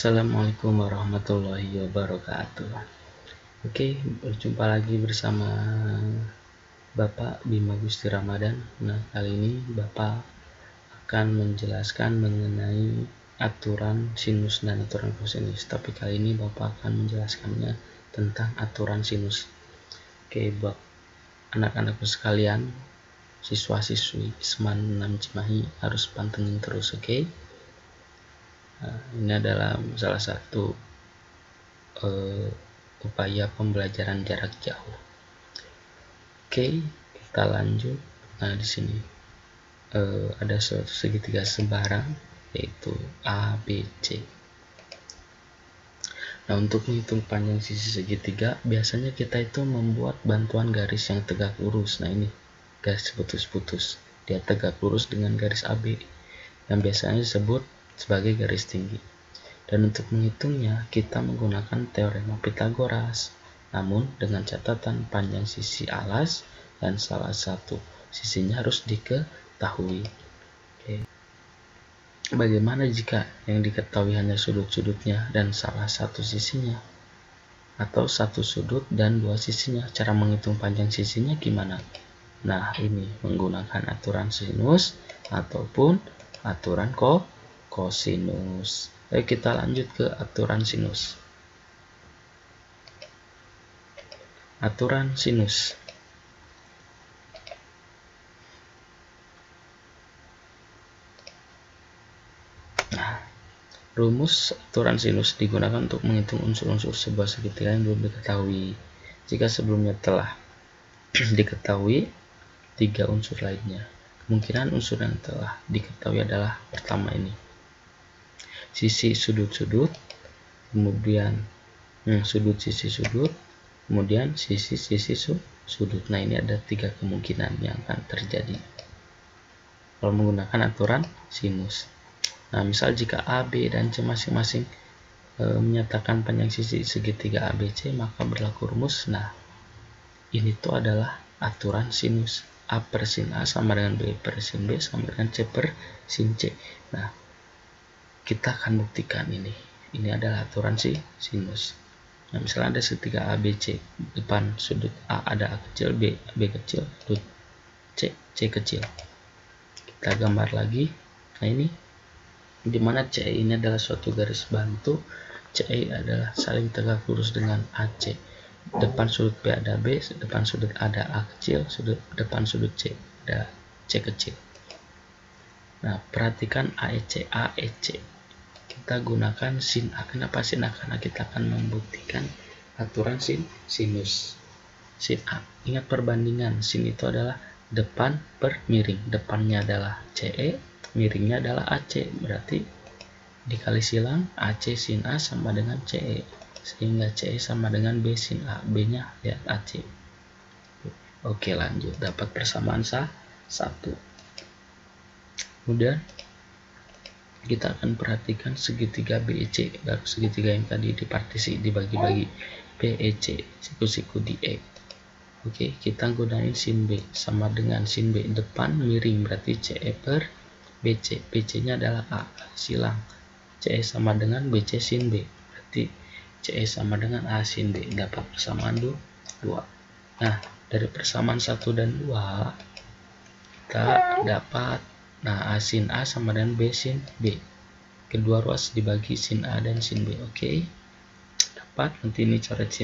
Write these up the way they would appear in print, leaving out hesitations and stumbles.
Assalamualaikum warahmatullahi wabarakatuh. Oke, berjumpa lagi bersama Bapak Bima Gusti Ramadan. Nah, kali ini Bapak akan menjelaskan mengenai aturan sinus dan aturan kosinus. Tapi kali ini Bapak akan menjelaskannya tentang aturan sinus. Oke, buat anak-anakku sekalian, siswa-siswi Seman 6 Cimahi harus pantengin terus, oke? Nah, ini adalah salah satu upaya pembelajaran jarak jauh. Oke, kita lanjut. Nah, di sini ada suatu segitiga sebarang yaitu ABC. Nah, untuk menghitung panjang sisi segitiga, biasanya kita itu membuat bantuan garis yang tegak lurus. Nah, ini garis putus-putus. Dia tegak lurus dengan garis AB yang biasanya disebut sebagai garis tinggi. Dan untuk menghitungnya, kita menggunakan teorema Pythagoras, namun dengan catatan panjang sisi alas dan salah satu sisinya harus diketahui. Oke. Bagaimana jika yang diketahui hanya sudut-sudutnya dan salah satu sisinya? Atau satu sudut dan dua sisinya? Cara menghitung panjang sisinya gimana? Nah, ini menggunakan aturan sinus ataupun aturan kosinus. Ayo kita lanjut ke aturan sinus. Aturan sinus. Nah, rumus aturan sinus digunakan untuk menghitung unsur-unsur sebuah segitiga yang belum diketahui. Jika sebelumnya telah diketahui tiga unsur lainnya, kemungkinan unsur yang telah diketahui adalah pertama ini, sisi sudut-sudut, kemudian sudut sisi sudut, kemudian sisi sudut. Nah, ini ada tiga kemungkinan yang akan terjadi kalau menggunakan aturan sinus. Nah, misal jika A, B, dan C masing-masing menyatakan panjang sisi segitiga ABC, maka berlaku rumus. Nah, ini tuh adalah aturan sinus. A per sin A sama dengan B per sin B sama dengan C per sin C. Nah, kita akan buktikan ini. Ini adalah aturan sinus. Nah, misalnya ada segitiga ABC, depan sudut A ada A kecil, B kecil, sudut C kecil. Kita gambar lagi. Nah, ini dimana C ini adalah suatu garis bantu, CE adalah saling tegak lurus dengan AC. Depan sudut B ada B, depan sudut A ada A kecil, depan sudut C ada C kecil. Nah, perhatikan AEC. Kita gunakan sin A. Kenapa sin A? Karena kita akan membuktikan aturan sinus. Sin A. Ingat perbandingan. Sin itu adalah depan per miring. Depannya adalah CE, miringnya adalah AC. Berarti dikali silang AC sin A sama dengan CE. Sehingga CE sama dengan B sin A. B-nya lihat AC. Oke, lanjut. Dapat persamaan 1. Kemudian kita akan perhatikan segitiga BEC, baru segitiga yang tadi dipartisi, dibagi-bagi. BEC siku-siku di E. Oke, kita gunain sin B sama dengan sin B, depan miring berarti CE per BC. BC-nya adalah A, silang. CE sama dengan BC sin B, berarti CE sama dengan A sin B. Dapat persamaan 2. Nah, dari persamaan 1 dan 2 kita dapat, nah, A sin A sama dengan B sin B. Kedua ruas dibagi sin A dan sin B. Oke. Dapat, nanti ini coret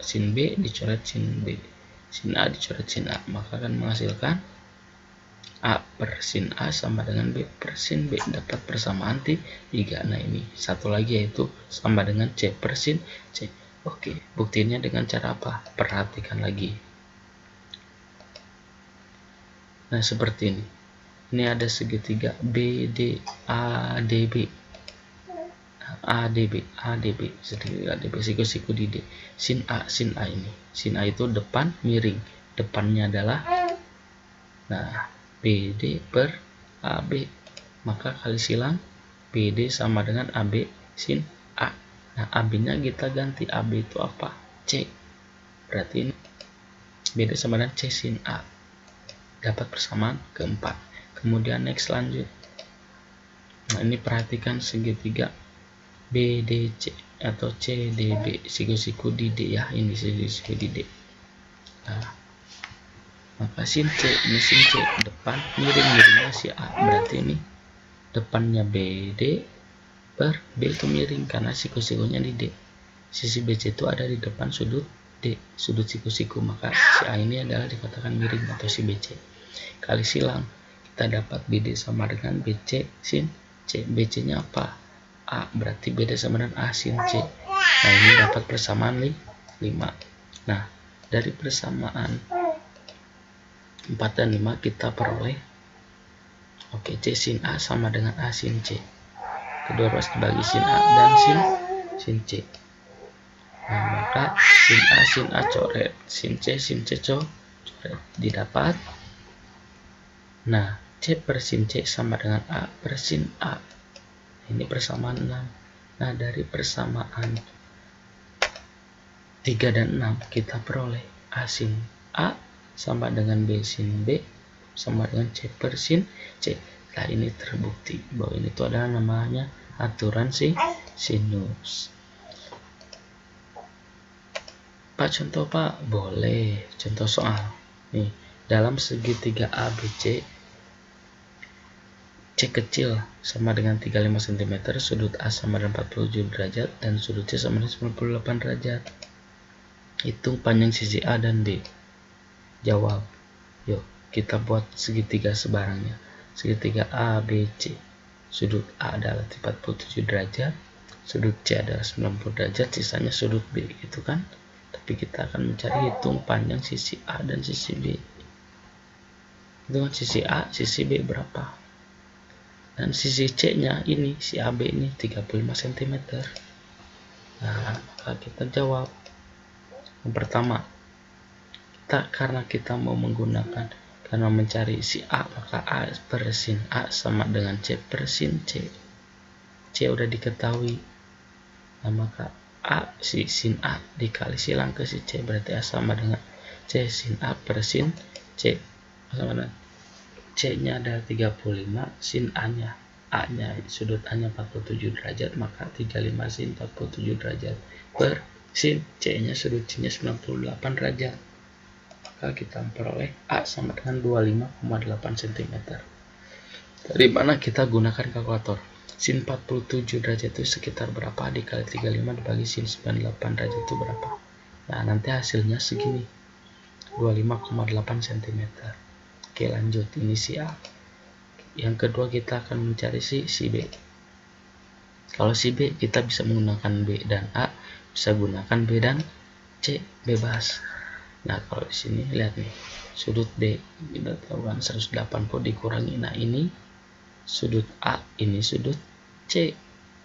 sin B, dicoret sin B. Sin A dicoret sin A. Maka akan menghasilkan A per sin A sama dengan B per sin B. Dapat persamaan 3. Nah, ini satu lagi yaitu sama dengan C per sin C. Oke. Buktinya dengan cara apa? Perhatikan lagi. Nah, seperti ini. Ini ada segitiga BDADB. ADB, segitiga ADB, siku-siku di D. Sin A ini. Sin A itu depan miring. Depannya adalah, nah, BD per AB. Maka kali silang BD sama dengan AB sin A. Nah, AB-nya kita ganti. AB itu apa? C. Berarti ini BD sama dengan C sin A. Dapat persamaan keempat. Kemudian next lanjut. Nah, ini perhatikan segitiga BDC atau CDB, siku-siku di D ya, ini siku di D. Nah, maka sin C, ini sin C depan miring-miringnya si A, berarti ini depannya BD per B itu miring karena siku-sikunya di D. Sisi BC itu ada di depan sudut D, sudut siku-siku, maka si A ini adalah dikatakan miring atau si BC. Kali silang, kita dapat BD sama dengan BC sin C. BC nya apa? A, berarti BD sama dengan A sin C. Nah, ini dapat persamaan 5. Nah, dari persamaan 4 dan 5 kita peroleh C sin A sama dengan A sin C. Kedua ruas dibagi sin A dan sin C. Nah, maka sin A coret, sin C coret, didapat. Nah, C per sin C sama dengan A per sin A. Ini persamaan 6. Nah, dari persamaan 3 dan 6 kita peroleh A sin A sama dengan B sin B sama dengan C per sin C. Nah, ini terbukti bahwa ini itu adalah namanya aturan sinus. Pak, contoh Pak? Boleh. Contoh soal. Nih, dalam segitiga ABC, C kecil sama dengan 35 cm, sudut A sama dengan 47 derajat, dan sudut C sama dengan 98 derajat. Hitung panjang sisi A dan B. Jawab. Yuk, kita buat segitiga sebarangnya. Segitiga ABC. Sudut A adalah 47 derajat, sudut C adalah 90 derajat, sisanya sudut B, gitu kan? Tapi kita akan mencari hitung panjang sisi A dan sisi B. Hitungan sisi A, sisi B berapa? Dan sisi C-nya ini, si AB ini 35 cm. Nah, maka kita jawab. Yang pertama, karena kita mau menggunakan, karena mencari si A, maka A per sin A sama dengan C per sin C. C udah diketahui. Nah, maka A si sin A dikali silang ke si C, berarti A sama dengan C sin A per sin C. Sama dengan C-nya adalah 35, sin A-nya, A-nya sudut A-nya 47 derajat, maka 35 sin 47 derajat per sin C-nya sudut C-nya 98 derajat. Maka kita memperoleh A sama dengan 25,8 cm. Dari mana kita gunakan kalkulator? Sin 47 derajat itu sekitar berapa? Dikali 35 dibagi sin 98 derajat itu berapa? Nah, nanti hasilnya segini, 25,8 cm. Oke, lanjut. Ini si A. Yang kedua kita akan mencari si B. Kalau si B kita bisa menggunakan B dan A, bisa gunakan B dan C, bebas. Nah, kalau di sini lihat nih, sudut D kita tahu kan 180 dikurangi. Nah, ini sudut A, ini sudut C,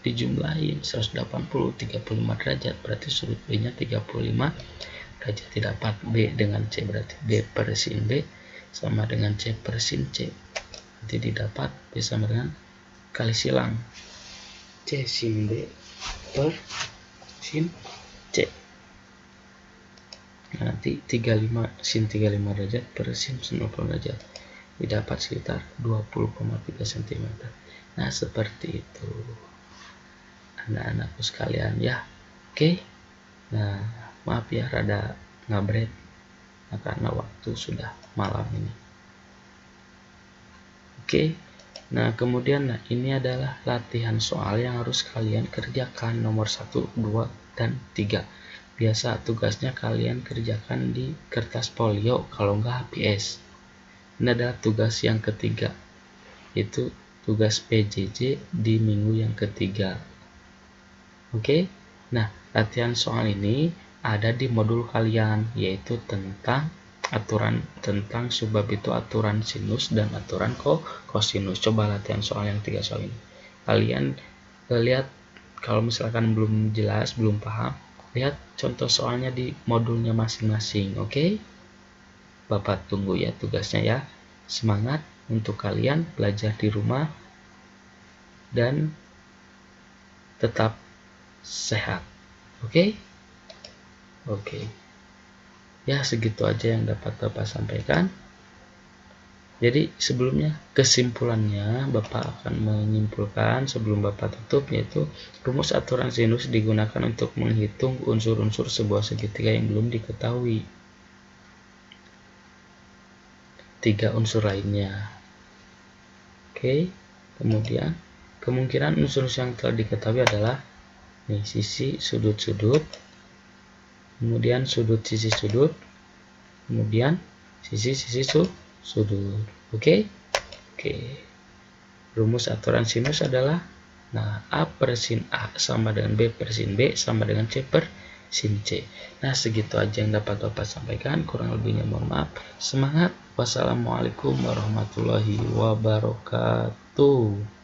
dijumlahin 180 35 derajat, berarti sudut B-nya 35 derajat. Didapat B dengan C, berarti B per sin B sama dengan C per sin C. Nanti didapat B sama dengan kali silang C sin B per sin C. Nah, nanti 35 sin 35 derajat per sin 90 derajat, didapat sekitar 20,3 cm. Nah, seperti itu anak-anakku sekalian ya. Oke. Nah, maaf ya rada ngabret, nah, karena waktu sudah malam ini. Oke. Nah, kemudian ini adalah latihan soal yang harus kalian kerjakan, nomor 1, 2, dan 3. Biasa tugasnya kalian kerjakan di kertas folio, kalau enggak HPS. Ini adalah tugas yang ketiga, itu tugas PJJ di minggu yang ketiga. Oke. Nah, latihan soal ini ada di modul kalian, yaitu tentang aturan, tentang subbab itu aturan sinus dan aturan kosinus. Coba latihan soal yang 3 soal ini. Kalian lihat, kalau misalkan belum jelas, belum paham, lihat contoh soalnya di modulnya masing-masing. Oke? Bapak tunggu ya tugasnya ya. Semangat untuk kalian belajar di rumah dan tetap sehat. Oke? Oke. Ya, segitu aja yang dapat Bapak sampaikan. Jadi sebelumnya kesimpulannya Bapak akan menyimpulkan sebelum Bapak tutup, yaitu rumus aturan sinus digunakan untuk menghitung unsur-unsur sebuah segitiga yang belum diketahui. 3 unsur lainnya. Oke, kemudian kemungkinan unsur yang telah diketahui adalah nih, sisi sudut-sudut, kemudian sudut sisi sudut, kemudian sisi-sisi sudut. Oke. Rumus aturan sinus adalah, nah, A per sin A sama dengan B per sin B sama dengan C per sin C. Nah, segitu aja yang dapat Bapak sampaikan, kurang lebihnya mohon maaf. Semangat. Wassalamualaikum warahmatullahi wabarakatuh.